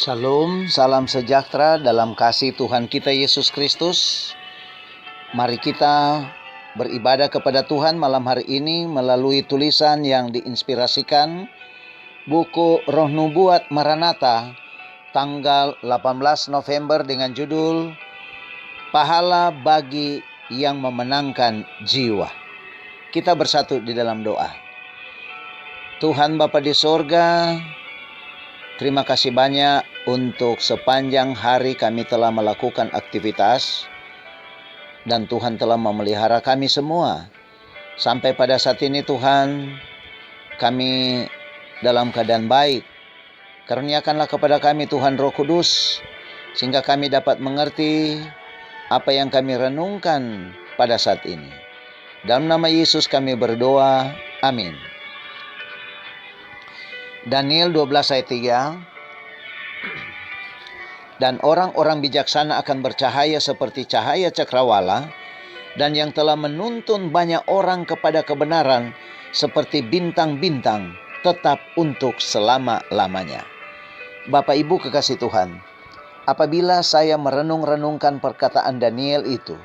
Shalom, salam sejahtera dalam kasih Tuhan kita Yesus Kristus. Mari kita beribadah kepada Tuhan malam hari ini melalui tulisan yang diinspirasikan buku Roh Nubuat Maranatha tanggal 18 November dengan judul Pahala bagi yang memenangkan jiwa. Kita bersatu di dalam doa. Tuhan Bapa di sorga, terima kasih banyak untuk sepanjang hari kami telah melakukan aktivitas dan Tuhan telah memelihara kami semua. Sampai pada saat ini Tuhan, kami dalam keadaan baik. Karuniakanlah kepada kami Tuhan Roh Kudus, sehingga kami dapat mengerti apa yang kami renungkan pada saat ini. Dalam nama Yesus kami berdoa, amin. Daniel 12 ayat 3. Dan orang-orang bijaksana akan bercahaya seperti cahaya cakrawala, dan yang telah menuntun banyak orang kepada kebenaran seperti bintang-bintang, tetap untuk selama-lamanya. Bapak Ibu kekasih Tuhan, apabila saya merenung-renungkan perkataan Daniel itu,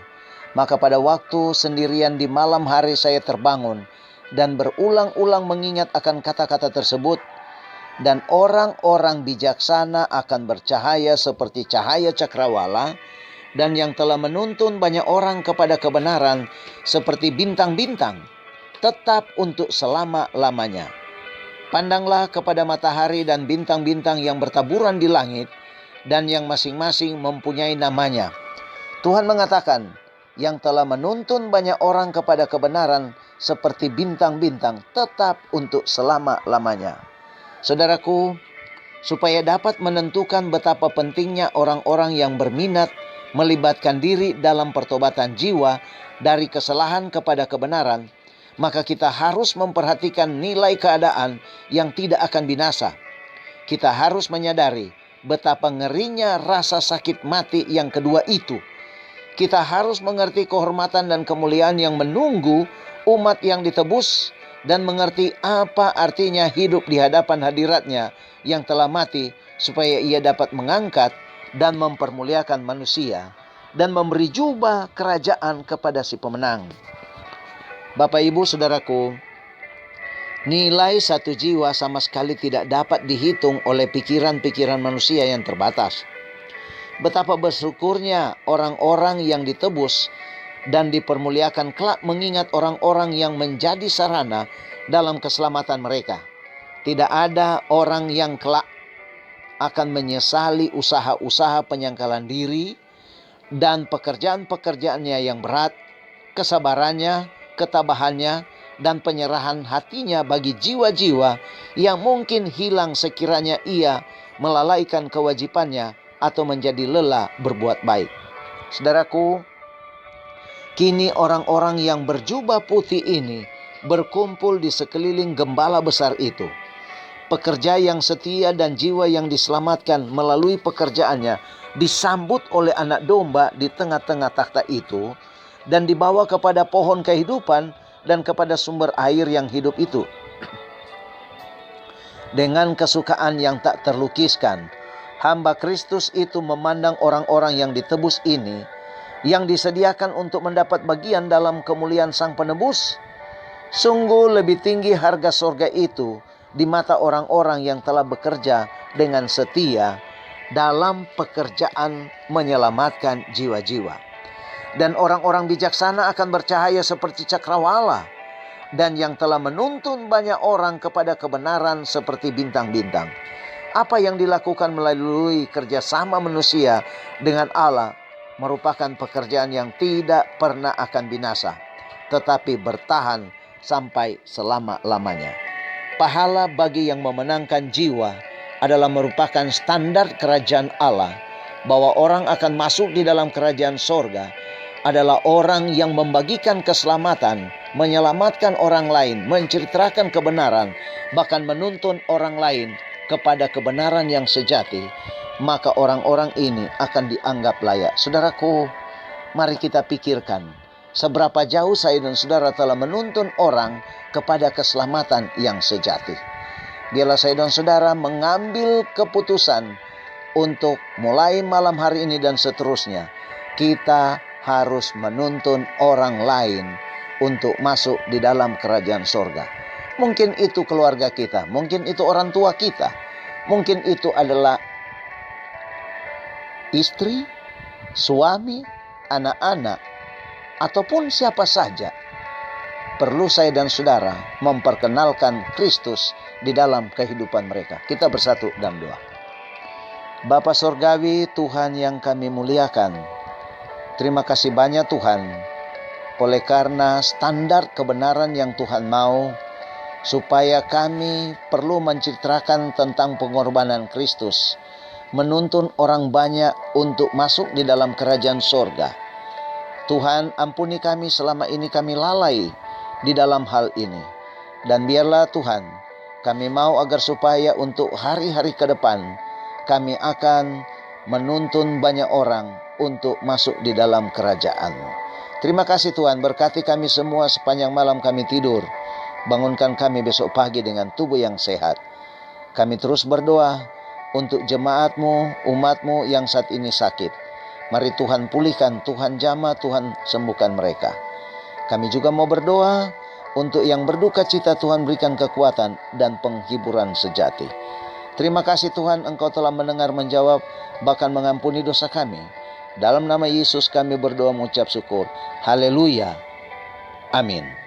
maka pada waktu sendirian di malam hari saya terbangun dan berulang-ulang mengingat akan kata-kata tersebut. Dan orang-orang bijaksana akan bercahaya seperti cahaya cakrawala, dan yang telah menuntun banyak orang kepada kebenaran seperti bintang-bintang, tetap untuk selama-lamanya. Pandanglah kepada matahari dan bintang-bintang yang bertaburan di langit, dan yang masing-masing mempunyai namanya. Tuhan mengatakan, yang telah menuntun banyak orang kepada kebenaran seperti bintang-bintang, tetap untuk selama-lamanya. Saudaraku, supaya dapat menentukan betapa pentingnya orang-orang yang berminat melibatkan diri dalam pertobatan jiwa dari kesalahan kepada kebenaran, maka kita harus memperhatikan nilai keadaan yang tidak akan binasa. Kita harus menyadari betapa ngerinya rasa sakit mati yang kedua itu. Kita harus mengerti kehormatan dan kemuliaan yang menunggu umat yang ditebus, dan mengerti apa artinya hidup di hadapan hadiratnya yang telah mati, supaya ia dapat mengangkat dan mempermuliakan manusia dan memberi jubah kerajaan kepada si pemenang. Bapak Ibu Saudaraku, nilai satu jiwa sama sekali tidak dapat dihitung oleh pikiran-pikiran manusia yang terbatas. Betapa bersyukurnya orang-orang yang ditebus dan dipermuliakan kelak mengingat orang-orang yang menjadi sarana dalam keselamatan mereka. Tidak ada orang yang kelak akan menyesali usaha-usaha penyangkalan diri dan pekerjaan-pekerjaannya yang berat, kesabarannya, ketabahannya, dan penyerahan hatinya bagi jiwa-jiwa yang mungkin hilang sekiranya ia melalaikan kewajibannya atau menjadi lelah berbuat baik. Saudaraku, kini orang-orang yang berjubah putih ini berkumpul di sekeliling gembala besar itu. Pekerja yang setia dan jiwa yang diselamatkan melalui pekerjaannya disambut oleh anak domba di tengah-tengah takhta itu, dan dibawa kepada pohon kehidupan dan kepada sumber air yang hidup itu. Dengan kesukaan yang tak terlukiskan, hamba Kristus itu memandang orang-orang yang ditebus ini, yang disediakan untuk mendapat bagian dalam kemuliaan Sang Penebus. Sungguh lebih tinggi harga sorga itu di mata orang-orang yang telah bekerja dengan setia dalam pekerjaan menyelamatkan jiwa-jiwa. Dan orang-orang bijaksana akan bercahaya seperti cakrawala, dan yang telah menuntun banyak orang kepada kebenaran seperti bintang-bintang. Apa yang dilakukan melalui kerjasama manusia dengan Allah merupakan pekerjaan yang tidak pernah akan binasa, tetapi bertahan sampai selama-lamanya. Pahala bagi yang memenangkan jiwa adalah merupakan standar kerajaan Allah, bahwa orang akan masuk di dalam kerajaan sorga adalah orang yang membagikan keselamatan, menyelamatkan orang lain, menceritakan kebenaran, bahkan menuntun orang lain kepada kebenaran yang sejati. Maka orang-orang ini akan dianggap layak. Saudaraku, mari kita pikirkan seberapa jauh saya dan saudara telah menuntun orang kepada keselamatan yang sejati. Biarlah saya dan saudara mengambil keputusan untuk mulai malam hari ini dan seterusnya, kita harus menuntun orang lain untuk masuk di dalam kerajaan sorga. Mungkin itu keluarga kita, mungkin itu orang tua kita, mungkin itu adalah istri, suami, anak-anak, ataupun siapa saja. Perlu saya dan saudara memperkenalkan Kristus di dalam kehidupan mereka. Kita bersatu dalam doa. Bapa Sorgawi, Tuhan yang kami muliakan, terima kasih banyak Tuhan, oleh karena standar kebenaran yang Tuhan mau, supaya kami perlu menceritakan tentang pengorbanan Kristus, menuntun orang banyak untuk masuk di dalam kerajaan sorga. Tuhan, ampuni kami selama ini kami lalai di dalam hal ini. Dan biarlah Tuhan, kami mau agar supaya untuk hari-hari ke depan, kami akan menuntun banyak orang untuk masuk di dalam kerajaan-Mu. Terima kasih Tuhan, berkati kami semua sepanjang malam kami tidur. Bangunkan kami besok pagi dengan tubuh yang sehat. Kami terus berdoa untuk jemaat-Mu, umat-Mu yang saat ini sakit. Mari Tuhan pulihkan, Tuhan jamah, Tuhan sembuhkan mereka. Kami juga mau berdoa untuk yang berduka cita, Tuhan berikan kekuatan dan penghiburan sejati. Terima kasih Tuhan, Engkau telah mendengar, menjawab, bahkan mengampuni dosa kami. Dalam nama Yesus kami berdoa mengucap syukur. Haleluya. Amin.